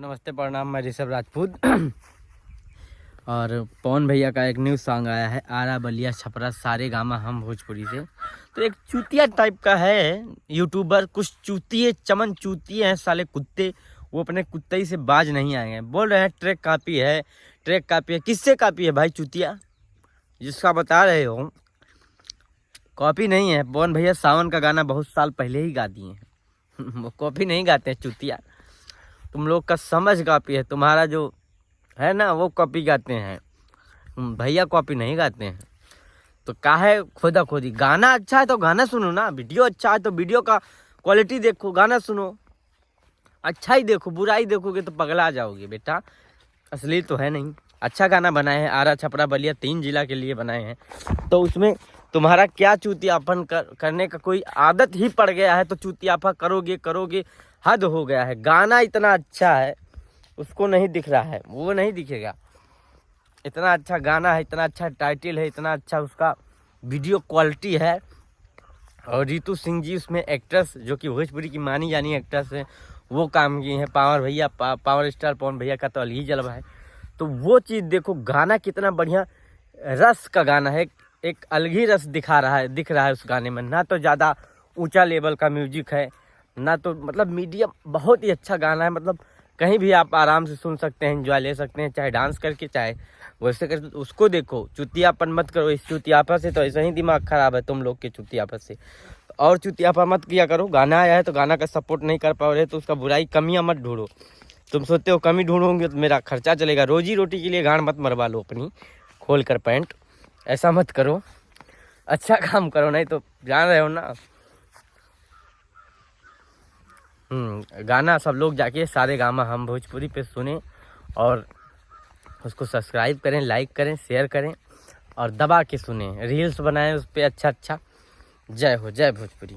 नमस्ते प्रणाम, मैं ऋषभ राजपूत। और पवन भैया का एक न्यू सॉन्ग आया है, आरा बलिया छपरा सारे गामा हम भोजपुरी से। तो एक चूतिया टाइप का है यूट्यूबर, कुछ चूतिए चमन चूतिए हैं साले कुत्ते। वो अपने कुत्ते ही से बाज नहीं आए हैं, बोल रहे हैं ट्रैक कॉपी है, ट्रैक कॉपी है। किससे कॉपी है भाई चूतिया, जिसका बता रहे हो? कॉपी नहीं है। पवन भैया सावन का गाना बहुत साल पहले ही गा दिए हैं। वो कॉपी नहीं गाते हैं चूतिया। तुम लोग का समझ कॉपी है, तुम्हारा जो है ना वो कॉपी गाते हैं, भैया कॉपी नहीं गाते हैं। तो काहे खोदा खोदी? गाना अच्छा है तो गाना सुनो ना, वीडियो अच्छा है तो वीडियो का क्वालिटी देखो, गाना सुनो। अच्छा ही देखो, बुराई देखोगे तो पगला जाओगे बेटा। असली तो है नहीं। अच्छा गाना बनाए हैं, आरा छपरा बलिया 3 जिला के लिए बनाए हैं। तो उसमें तुम्हारा क्या चूतियापन करने का कोई आदत ही पड़ गया है, तो चूतियापा करोगे करोगे, हद हो गया है। गाना इतना अच्छा है, उसको नहीं दिख रहा है, वो नहीं दिखेगा। इतना अच्छा गाना है, इतना अच्छा टाइटल है, इतना अच्छा उसका वीडियो क्वालिटी है। और रितु सिंह जी उसमें एक्ट्रेस, जो कि भोजपुरी की मानी जानी एक्ट्रेस है, वो काम किए हैं। पावर भैया पावर स्टार पवन भैया का तो अलग ही जलवा है। तो वो चीज़ देखो, गाना कितना बढ़िया रस का गाना है, एक अलग ही रस दिख रहा है उस गाने में। ना तो ज़्यादा ऊंचा लेवल का म्यूजिक है, ना तो मतलब मीडियम, बहुत ही अच्छा गाना है। मतलब कहीं भी आप आराम से सुन सकते हैं, एंजॉय ले सकते हैं, चाहे डांस करके चाहे वैसे करके। उसको देखो, चुतियापन मत करो। इस चुतियापा से तो ऐसा ही दिमाग खराब है तुम लोग के चुतियापा से। और चुतियापा मत किया करो। गाना आया है तो गाना का सपोर्ट नहीं कर पा रहे तो उसका बुराई कमियां मत ढूंढो। तुम सोचते हो कमी ढूंढोगे तो मेरा खर्चा चलेगा, रोजी रोटी के लिए गांड मत मरवा लो अपनी खोल कर पैंट। ऐसा मत करो, अच्छा काम करो, नहीं तो जान रहे हो ना। गाना सब लोग जाके सारे गामा हम भोजपुरी पे सुने और उसको सब्सक्राइब करें, लाइक करें, शेयर करें और दबा के सुने। रील्स बनाएं उस पर अच्छा अच्छा। जय हो, जय भोजपुरी।